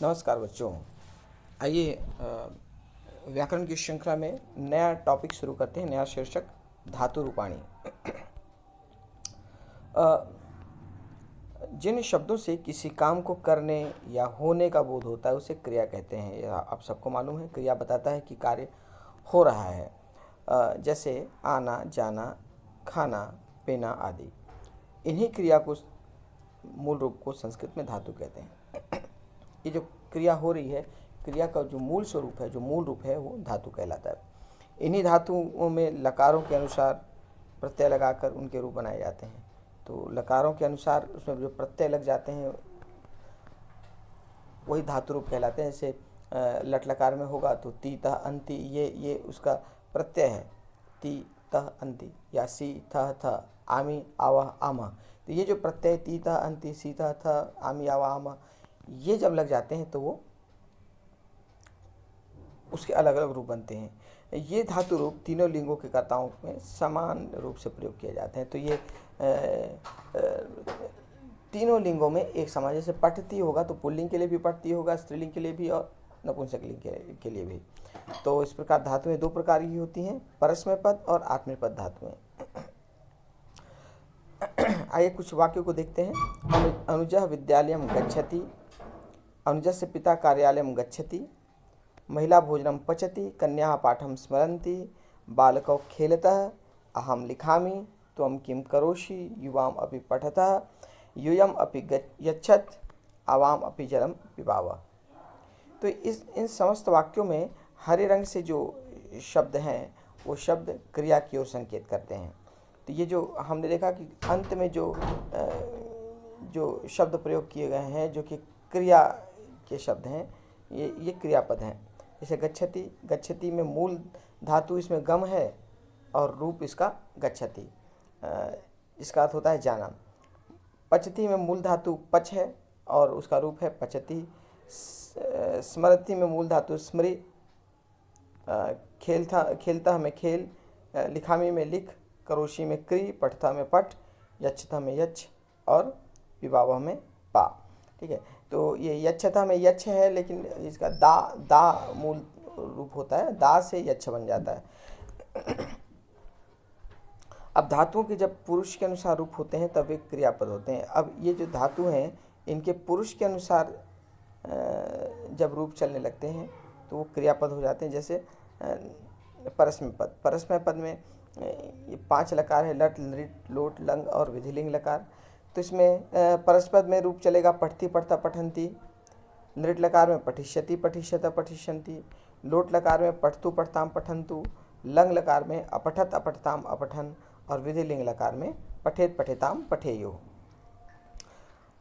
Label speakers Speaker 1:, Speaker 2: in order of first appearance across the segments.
Speaker 1: नमस्कार बच्चों। आइए व्याकरण की श्रृंखला में नया टॉपिक शुरू करते हैं। नया शीर्षक धातु रूपाणी। जिन शब्दों से किसी काम को करने या होने का बोध होता है उसे क्रिया कहते हैं। यह आप सबको मालूम है। क्रिया बताता है कि कार्य हो रहा है, जैसे आना, जाना, खाना, पीना आदि। इन्हीं क्रिया को मूल रूप को संस्कृत में धातु कहते हैं। ये जो क्रिया हो रही है, क्रिया का जो मूल स्वरूप है, जो मूल रूप है, वो धातु कहलाता है। इन्हीं धातुओं में लकारों के अनुसार प्रत्यय लगाकर उनके रूप बनाए जाते हैं। तो लकारों के अनुसार उसमें जो प्रत्यय लग जाते हैं वही धातु रूप कहलाते हैं। जैसे लट लकार में होगा तो ती तह अंति, ये उसका प्रत्यय है, ती तह अंति। या सी थह थ, आमी आवह आमह। तो ये जो प्रत्यय ती तह अंति, सी तह थ, आमी आवह आमह, ये जब लग जाते हैं तो वो उसके अलग अलग रूप बनते हैं। ये धातु रूप तीनों लिंगों के कर्ताओं में समान रूप से प्रयोग किए जाते हैं। तो ये तीनों लिंगों में एक समान, जैसे पठती होगा तो पुल्लिंग के लिए भी पठती होगा, स्त्रीलिंग के लिए भी और नपुंसकलिंग के लिए भी। तो इस प्रकार धातुएं दो प्रकार की होती हैं, परस्मय पद और आत्मनेपद धातुएं। आइए कुछ वाक्यों को देखते हैं। अनुजः विद्यालयं गच्छति, अनुजस्य पिता कार्यालयं गच्छति, महिला भोजनं पचति, कन्याः पाठं स्मरन्ति, बालकौ खेलतः, अहं लिखामि, त्वं किं करोषि, युवाम् अपि पठतः, यूयम् अपि यच्छत्, आवाम् अपि जलं पिबावः। तो इन समस्त वाक्यों में हरे रंग से जो शब्द हैं वो शब्द क्रिया की ओर संकेत करते हैं। तो ये जो हमने देखा कि अंत में जो शब्द प्रयोग किए गए हैं जो कि क्रिया के शब्द हैं, ये क्रियापद हैं। जैसे गच्छति, गच्छति में मूल धातु इसमें गम है और रूप इसका गच्छति, इसका अर्थ होता है जाना। पचति में मूल धातु पच है और उसका रूप है पचति। स्मरति में मूल धातु स्मृ, खेलता में खेल, लिखामी में लिख, करोशी में क्री, पठता में पठ, यच्छता में यच्छ और पिबावह में पा। ठीक है, तो ये यच्छता में यच्छ है, लेकिन इसका दा मूल रूप होता है, दा से यच्छ बन जाता है। अब धातुओं के जब पुरुष के अनुसार रूप होते हैं तब वे क्रियापद होते हैं। अब ये जो धातु हैं इनके पुरुष के अनुसार जब रूप चलने लगते हैं तो वो क्रियापद हो जाते हैं। जैसे परस्मय पद, परस्मय पद में ये 5 लकार है, लट, लृट, लोट, लंग और विधिलिंग लकार। तो इसमें परस्पद में रूप चलेगा पठती, पठता, पठंती। नृट लकार में पठिष्यति, पठिष्यत, पठिष्यन्ति। लोट लकार में पठतु, पठताम, पठन्तु। लंग लकार में अपठत, अपठताम, अपठन। और विधिलिंग लकार में पठेत, पठेताम, पठेयो।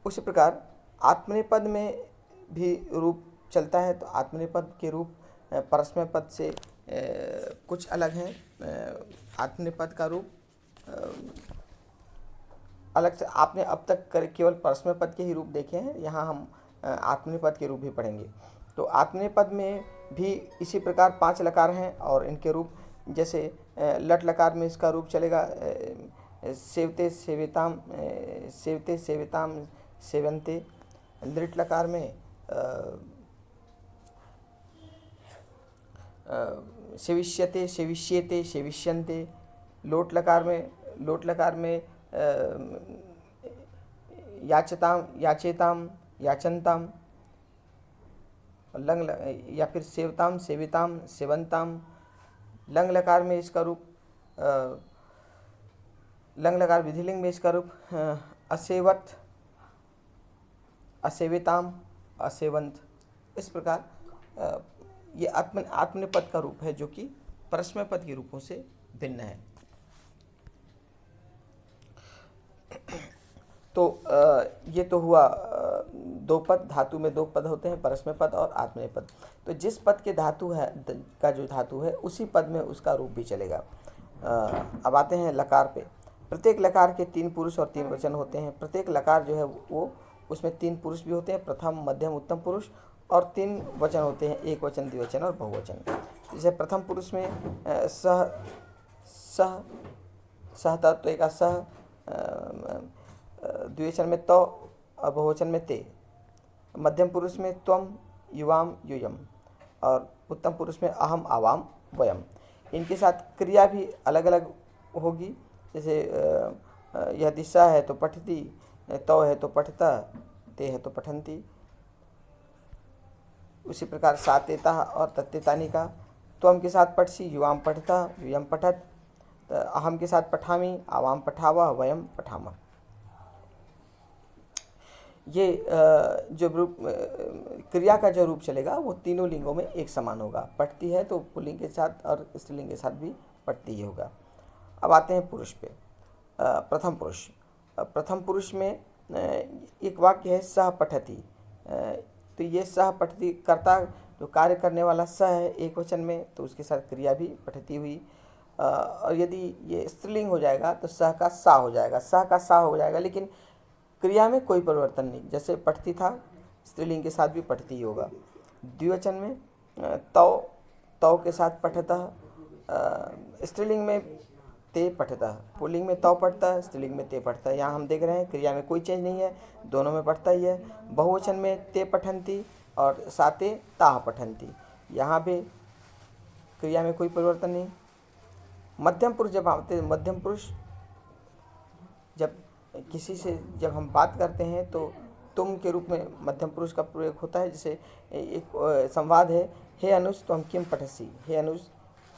Speaker 1: उसी प्रकार आत्मनेपद में भी रूप चलता है। तो आत्मनेपद के रूप परस्मय पद से कुछ अलग हैं। आत्मनेपद का रूप अलग से आपने अब तक केवल परस्मय पद के ही रूप देखे हैं, यहाँ हम आत्मनेपद के रूप भी पढ़ेंगे। तो आत्मनेपद में भी इसी प्रकार 5 लकार हैं और इनके रूप जैसे लट लकार में इसका रूप चलेगा सेवते, सेविताम, सेवते, सेविताम, सेवन्ते। लृट लकार में सेविष्यते, सेविष्येते, सेविष्यन्ते। लोट लकार में याचताम, याचेताम, याचनताम। लंग या फिर सेवताम, सेविताम, सेवंताम। लंग लकार में इसका रूप लंग लकार विधिलिंग में इसका रूप असेवत, असेविताम, असेवंत। इस प्रकार ये आत्मनेपद का रूप है जो कि परस्मय पद के रूपों से भिन्न है। तो ये तो हुआ दो पद। धातु में 2 पद होते हैं, परस्मय पद और आत्मनेपद। तो जिस पद के धातु है का जो धातु है उसी पद में उसका रूप भी चलेगा। अब आते हैं लकार पे। प्रत्येक लकार के 3 पुरुष और 3 वचन होते हैं। प्रत्येक लकार जो है वो उसमें 3 पुरुष भी होते हैं, प्रथम, मध्यम, उत्तम पुरुष, और 3 वचन होते हैं, एक वचन, द्विवचन और बहुवचन। जैसे प्रथम पुरुष में सह, सह, सहतत्व का सह, द्विवचन में तो और बहुवचन में ते। मध्यम पुरुष में त्वम, युवाम यूयम, और उत्तम पुरुष में अहम आवाम वयम। इनके साथ क्रिया भी अलग अलग होगी। जैसे यदि स है तो पठती, तौ है तो पठता, ते है तो पठन्ति। उसी प्रकार सातेता और तत्तेतानी का त्वम के साथ पठसी, युवाम पठता, यूयम पठत। अहम के साथ पठामी, आवाम पठावा, वयम पठामा। ये जो रूप क्रिया का जो रूप चलेगा वो तीनों लिंगों में एक समान होगा। पठती है तो पुल्लिंग के साथ और स्त्रीलिंग के साथ भी पठती ही होगा। अब आते हैं पुरुष पे। प्रथम पुरुष। प्रथम पुरुष में एक वाक्य है सह पठती। तो ये सह पठती कर्ता जो कार्य करने वाला सह है एक वचन में, तो उसके साथ क्रिया भी पठती हुई। और यदि ये स्त्रीलिंग हो जाएगा तो सह का सा हो जाएगा, सह का सा हो जाएगा, लेकिन क्रिया में कोई परिवर्तन नहीं। जैसे पठती था, स्त्रीलिंग के साथ भी पठती ही होगा। द्विवचन में तौ, तौ के साथ पठतः, स्त्रीलिंग में ते पठतः, पुल्लिंग में तौ पठता है, स्त्रीलिंग में ते पठता है। यहाँ हम देख रहे हैं क्रिया में कोई चेंज नहीं है, दोनों में पठता ही है। बहुवचन में ते पठन्ति और साते ताह पठन्ति, यहाँ भी क्रिया में कोई परिवर्तन नहीं। मध्यम पुरुष जब आते, मध्यम पुरुष जब किसी से जब हम बात करते हैं तो तुम के रूप में मध्यम पुरुष का प्रयोग होता है। जैसे एक संवाद है, हे अनुज तुम किम पठसी, हे अनुज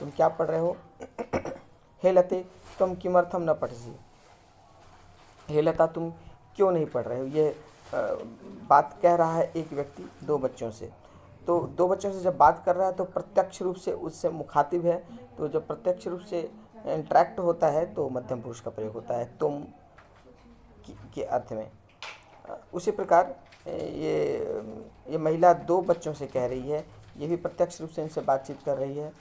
Speaker 1: तुम क्या पढ़ रहे हो। हे लते तुम किमर्थम न पठसी, हे लता तुम क्यों नहीं पढ़ रहे हो। ये बात कह रहा है एक व्यक्ति दो बच्चों से। तो दो बच्चों से जब बात कर रहा है तो प्रत्यक्ष रूप से उससे मुखातिब है, तो जब प्रत्यक्ष रूप से इंटरेक्ट होता है तो मध्यम पुरुष का प्रयोग होता है तुम के अर्थ में। उसी प्रकार ये महिला दो बच्चों से कह रही है, ये भी प्रत्यक्ष रूप से इनसे बातचीत कर रही है।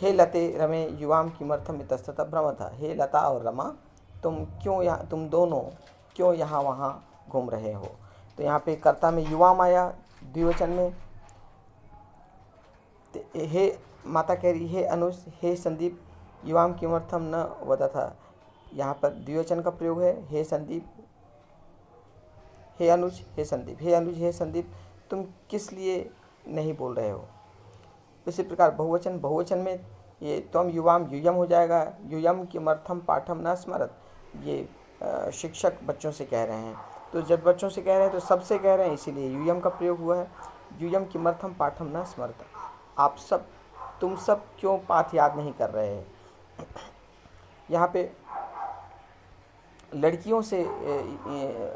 Speaker 1: हे लते रमे युवाम किमर्थम इतस्ततः भ्रमतः, हे लता और रमा तुम दोनों क्यों यहाँ वहाँ घूम रहे हो। तो यहाँ पे कर्ता में युवाम आया द्विवचन में। हे माता कह रही हे अनुज हे संदीप युवाम किमर्थम न वदतः, यहाँ पर द्विवचन का प्रयोग है। हे संदीप, हे अनुज, हे संदीप, हे अनुज, हे संदीप तुम किस लिए नहीं बोल रहे हो। इसी प्रकार बहुवचन, बहुवचन में ये त्वम युवाम यूयम हो जाएगा। यूयम किमर्थम पाठम न स्मरत, ये शिक्षक बच्चों से कह रहे हैं। तो जब बच्चों से कह रहे हैं तो सबसे कह रहे हैं, इसीलिए यूयम का प्रयोग हुआ है। यूयम किमर्थम पाठम न स्मरत, आप सब, तुम सब क्यों पाठ याद नहीं कर रहे हैं। यहाँ पे लड़कियों से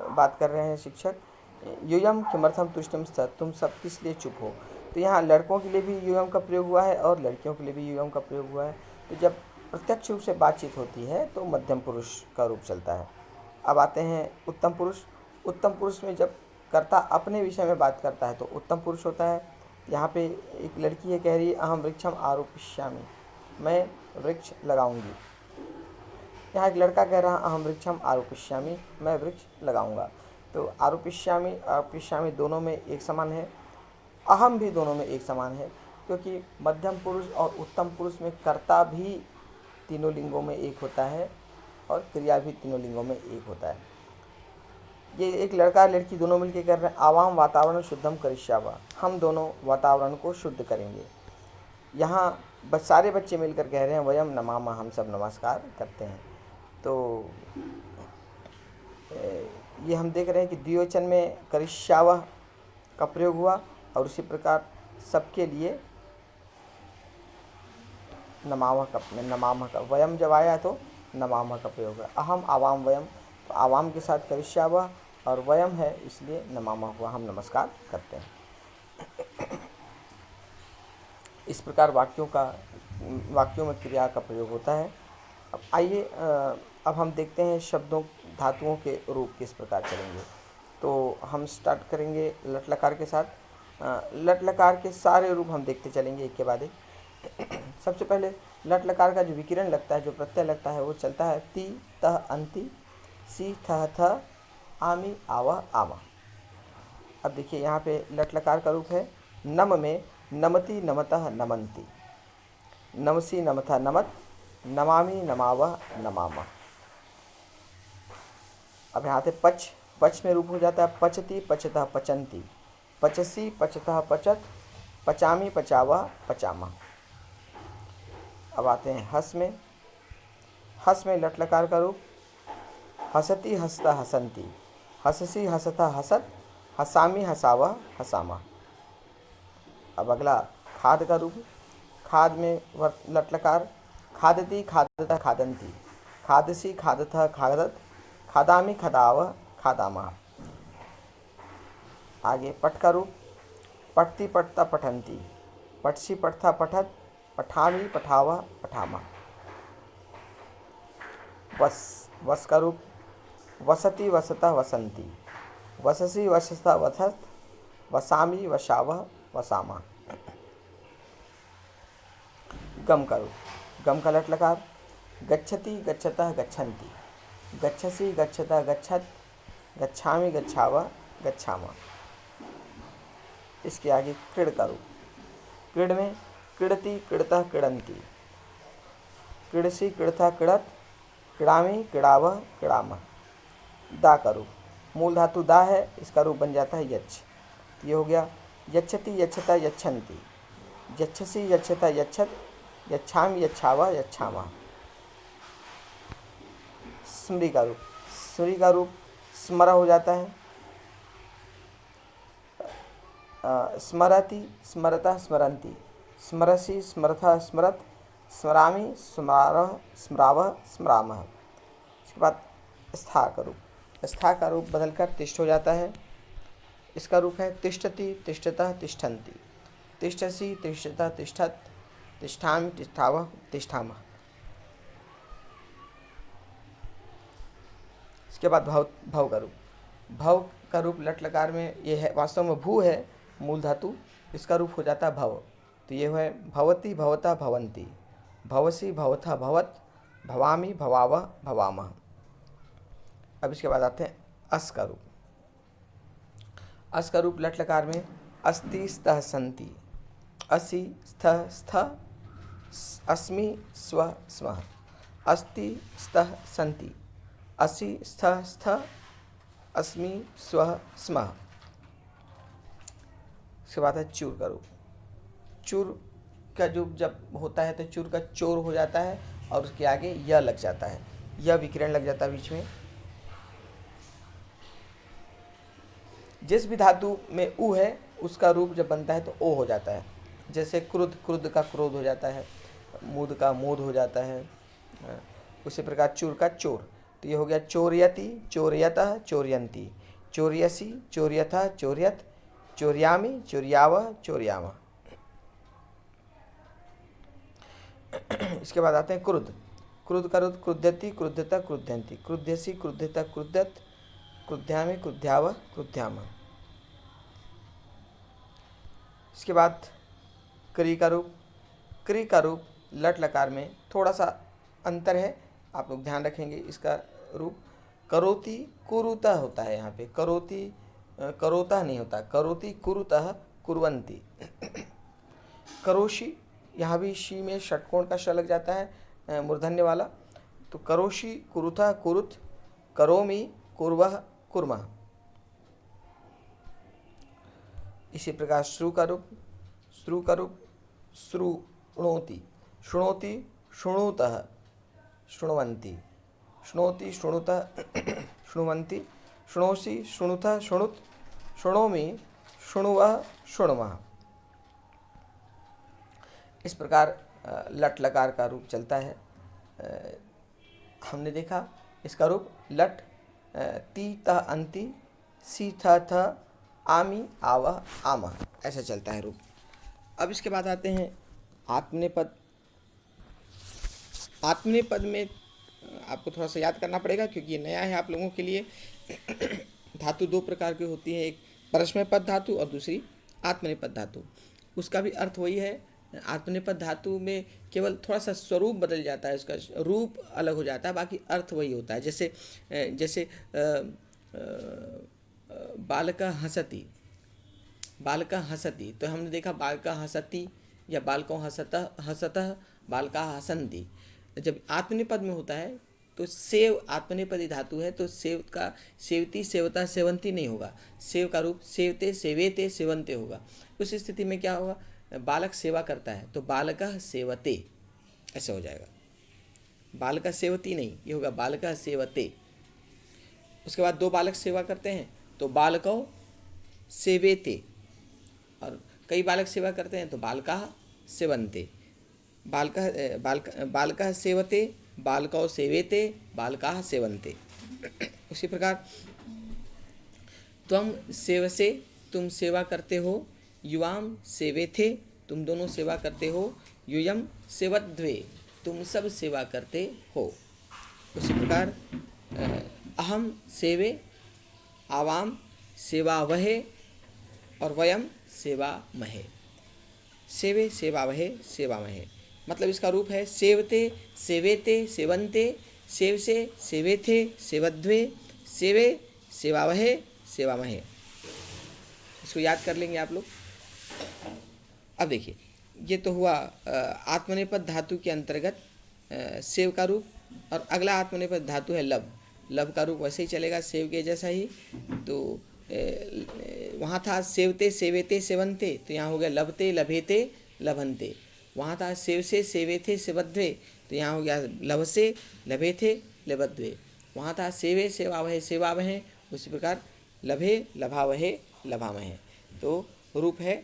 Speaker 1: बात कर रहे हैं शिक्षक। यूयम किमर्थम तुष्टिम सत, तुम सब किस लिए चुप हो। तो यहाँ लड़कों के लिए भी यूयम का प्रयोग हुआ है और लड़कियों के लिए भी यूयम का प्रयोग हुआ है। तो जब प्रत्यक्ष रूप से बातचीत होती है तो मध्यम पुरुष का रूप चलता है। अब आते हैं उत्तम पुरुष। उत्तम पुरुष में जब कर्ता अपने विषय में बात करता है तो उत्तम पुरुष होता है। यहाँ पे एक लड़की है, कह रही है अहम वृक्षम आरोपिष्यामि, मैं वृक्ष लगाऊंगी। यहाँ एक लड़का कह रहा है अहम वृक्षम आरोपिष्यामि, मैं वृक्ष लगाऊंगा। तो आरोपिष्यामि आरोपिष्यामि दोनों में एक समान है, अहम भी दोनों में एक समान है, क्योंकि मध्यम पुरुष और उत्तम पुरुष में कर्ता भी तीनों लिंगों में एक होता है और क्रिया भी तीनों लिंगों में एक होता है। ये एक लड़का लड़की दोनों मिलकर कर रहे हैं आवाम वातावरण शुद्धम करिष्यावा, हम दोनों वातावरण को शुद्ध करेंगे। यहाँ सारे बच्चे मिलकर कह रहे हैं वयम नमामः, हम सब नमस्कार करते हैं। तो ये हम देख रहे हैं कि द्विवचन में करिष्यावः का प्रयोग हुआ और उसी प्रकार सबके लिए नमामः का वयम जब आया तो नमामः का प्रयोग है। अहम आवाम वयम, तो आवाम के साथ करिष्यावः और वयम है इसलिए नमामः हुआ, हम नमस्कार करते हैं। इस प्रकार वाक्यों में क्रिया का प्रयोग होता है। अब आइए अब हम देखते हैं शब्दों धातुओं के रूप किस प्रकार चलेंगे। तो हम स्टार्ट करेंगे लट लकार के साथ। लट लकार के सारे रूप हम देखते चलेंगे एक के बाद एक। सबसे पहले लट लकार का जो विकिरण लगता है, जो प्रत्यय लगता है, वो चलता है ती तह अंति, सी थह थ आमी आवह आमा। अब देखिए यहाँ पे लट लकार का रूप है नम में नमति नमतः नमंती, नमसी नमथा नमत, नमामि नमावह नमामा। अब यहाँ पे पच में रूप हो जाता है पचती पचतः पचंती, पचसी पचतः पचत, पचामी पचावा पचामा। अब आते हैं हस में। हस में लट लकार का रूप हसती हसता हसंती, हससी हसता हसत, हसामी हसावा हसामा। अब अगला खाद का रूप। खाद में लट लकार खादती खादता खादंती, खादसी खादतः खादत, खादामी खदाव खादामा। आगे पट का रूप पठती पठता पठंती, पठसी पठता पठत, पठामी पठावा पठामा। वस का रूप वसती वसता वसंती, वससी वसता वसत, वसामी वसावह वसामा। गम का रूप गम का लट लकार गच्छति गच्छतः गच्छन्ति, गच्छसी गच्छतः गच्छत, गच्छामी गच्छावह गच्छामा। इसके आगे क्रीड़ का रूप। क्रीड़ में क्रीड़ति क्रीड़तः क्रीड़न्ति, क्रीड़सी क्रीड़था क्रीड़त, क्रीड़ामी क्रीड़ावह क्रीड़ामः। दा का रूप मूल धातु दा है, इसका रूप बन जाता है यच्छ। ये हो गया यच्छति यच्छता यच्छन्ति, यच्छसी यच्छता यच्छत, यच्छामी यच्छावह यच्छामः। स्मृ का रूप स्मृ का रूप स्मरा हो जाता है, स्मरति स्मरता स्मरन्ति, स्मरसि स्मरथा स्मरत, स्मरामि स्मरारः स्मरावः स्मरामः। इसके बाद स्था का रूप। स्था का रूप बदलकर तिष्ठ हो जाता है। इसका रूप है तिष्ठति तिष्ठतः तिष्ठन्ति, तिष्ठसि तिष्ठतः तिष्ठत, तिष्ठामि तिष्ठावः तिष्ठामः। इसके बाद भव का रूप। भव का रूप लट लकार में ये है, वास्तव में भू है मूल धातु, इसका रूप हो जाता है भव। तो ये है भवति भवता भवन्ति, भवसी भवथा भवत, भवामी भवावह भवामः। अब इसके बाद आते हैं अस का रूप। अस का रूप लट लकार में अस्ति स्तः सन्ति, असि स्थः स्थ, अस्मि स्व स्मः, अस्ति स्तः सन्ति, असि स्थः स्थ, अस्मि स्व स्मः। इसके बाद है चूर का रूप। चूर का जो जब होता है तो चूर का चोर हो जाता है और उसके आगे य लग जाता है, यह विकिरण लग जाता है बीच में। जिस भी धातु में उ है उसका रूप जब बनता है तो ओ हो जाता है। जैसे क्रुद्ध, क्रुद्ध का क्रोध हो जाता है, मूद का मोद हो जाता है। उसी प्रकार चूर का चोर। तो ये हो गया चोरयति चोरयतः चोरयन्ति, चोरयसि चोरयथा चोरयत, चोरयामि चोरयावह चोरयामः। इसके बाद आते हैं क्रुद्ध। क्रुद्ध का रूप क्रुध्यति क्रुध्यता क्रुध्यन्ति, क्रुध्यसि क्रुध्यता क्रुध्यत, क्रुध्यामि क्रुध्यावह क्रुध्यामः। इसके बाद क्री का रूप। क्री का रूप लट लकार में थोड़ा सा अंतर है, आप लोग ध्यान रखेंगे। इसका रूप करोति कुरुतः होता है, यहाँ पे करोति करोतः नहीं होता, करोति कुरुतः कुर्वन्ति। करोषि, यहाँ भी शी में षटकोण का श लग जाता है मूर्धन्य वाला, तो करोषि कुरुतः कुरुत, करोमि कुर्वः कुर्मः। इसी प्रकार श्रु का रूप। श्रु का रूप श्रुणोति, शृणोति शृणुतः शृण्वन्ति, शृणोति शृणुतः शृण्वन्ति, शृणोषि शृणुतः शृणुत, शृणोमि शृणुवः शृण्मः। इस प्रकार लट लकार का रूप चलता है। हमने देखा इसका रूप लट ती तः अंति, सी थ आमी आवह आमः, ऐसा चलता है रूप। अब इसके बाद आते हैं आत्मनेपद। आत्मनेपद में आपको थोड़ा सा याद करना पड़ेगा क्योंकि ये नया है आप लोगों के लिए। धातु दो प्रकार की होती है, एक परस्मैपद धातु और दूसरी आत्मनेपद धातु। उसका भी अर्थ वही है। आत्मनेपद धातु में केवल थोड़ा सा स्वरूप बदल जाता है, उसका रूप अलग हो जाता है, बाकी अर्थ वही होता है। जैसे बालका हंसती, बालका हंसती, तो हमने देखा बालका हंसती या बालकों हंसतः, बालका हंसन्ति। जब आत्मनेपद में होता है तो सेव आत्मनेपदी धातु है, तो सेव का सेवती सेवता सेवंती नहीं होगा, सेव का रूप सेवते सेवेते सेवंते होगा। उस स्थिति में क्या होगा, बालक सेवा करता है तो बालकः सेवते ऐसा हो जाएगा, बालकः सेवती नहीं, ये होगा बालकः सेवते। उसके बाद दो बालक सेवा करते हैं तो बालकौ सेवेते, और कई बालक सेवा करते हैं तो बालकाः सेवन्ते। बालकः सेवते, बालकौ सेवेते, बालकाः सेवन्ते। उसी प्रकार त्वं सेवसे, तुम सेवा करते हो, युवाम सेवेथे, तुम दोनों सेवा करते हो, यूयम सेवद्वे, तुम सब सेवा करते हो। उसी प्रकार अहम सेवे, आवाम सेवावहे, और वयम सेवामहे। सेवे सेवावहे सेवामहे, मतलब इसका रूप है सेवते सेवेते सेवन्ते, सेव से सेवेथे सेवद्वे, सेवे सेवावहे सेवामहे। इसको याद कर लेंगे आप लोग। अब देखिए, ये तो हुआ आत्मनेपद धातु के अंतर्गत सेव का रूप, और अगला आत्मनेपद धातु है लब। लब का रूप वैसे ही चलेगा सेव के जैसा ही। तो वहाँ था सेवते सेवेते सेवन्ते, तो यहाँ हो गया लभते लभेते लभन्ते। वहाँ था सेव से सेवेथे सेवद्वे, तो यहाँ हो गया लभसे लभेथे लभद्वे। वहाँ था सेवे सेवावहे सेवावहे, उसी प्रकार लभे लभावहे लभामहे। तो रूप है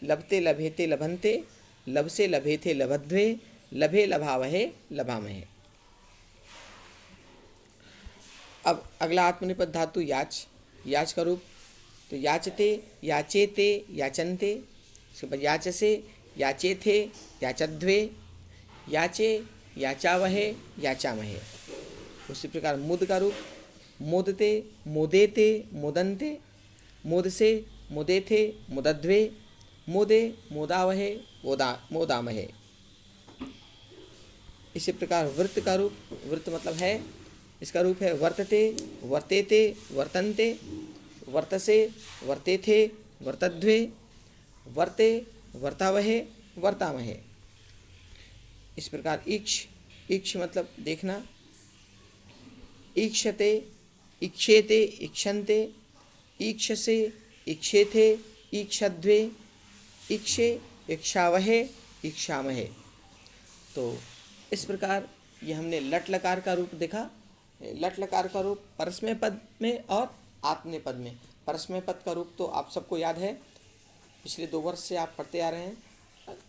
Speaker 1: लभते लभेते लभन्ते, लभसे लभेथे लभद्वे, लभे लभावहे लभामहे। अब अगला आत्मनेपद धातु याच। याच का रूप तो याचते याचेते याचन्ते, उसके बाद याचसे याचेथे याचद्वे, याचे याचावहे याचामहे। उसी प्रकार मुद का रूप मोदते मोदेते मोदन्ते, मोदसे मोदेथे मोदद्वे, मोदे मोदावहे मोदामहे। इसी प्रकार वृत्त का रूप, वृत्त मतलब है, इसका रूप है वर्तते वर्तेते वर्तन्ते, वर्तसे वर्तेथे वर्तद्वे, वर्ते वर्तावहे वर्तामहे। इस प्रकार ईक्ष, ईक्ष मतलब देखना, ईक्षते इक्षेते इक्षन्ते, ईक्षसे इक्षेथे ईक्षद्वे, इक्षे इक्षावहे इक्षामहे। तो इस प्रकार ये हमने लट लकार का रूप देखा। लट लकार का रूप परस्मय पद में और आत्मनेपद में। परस्मय पद का रूप तो आप सबको याद है, पिछले 2 वर्ष से आप पढ़ते आ रहे हैं।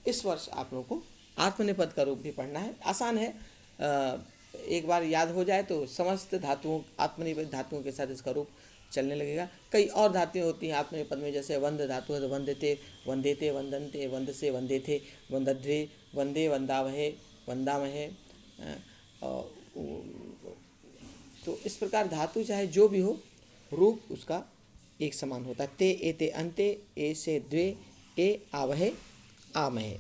Speaker 1: इस वर्ष आप लोगों को आत्मनेपद का रूप भी पढ़ना है, आसान है। एक बार याद हो जाए तो समस्त धातुओं आत्मनेपद धातुओं के साथ इसका रूप चलने लगेगा। कई और धातुएं होती हैं आत्मनेपद में, जैसे वंद धातु है तो वंदते वंदेते वंदन्ते, वंदसे वंदेथे वंदद्वे, वंदे वंदावहे वंदामहे। तो इस प्रकार धातु चाहे जो भी हो, रूप उसका एक समान होता है। ते एते अन्ते, ए से द्वे, ए आवहे आमहे।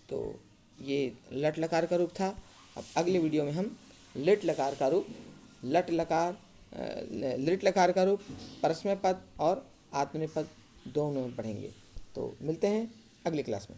Speaker 1: तो ये लट लकार का रूप था। अब अगले वीडियो में हम लिट लकार का रूप, लिट लकार का रूप परस्मय पद और आत्मनेपद दोनों में पढ़ेंगे। तो मिलते हैं अगली क्लास में।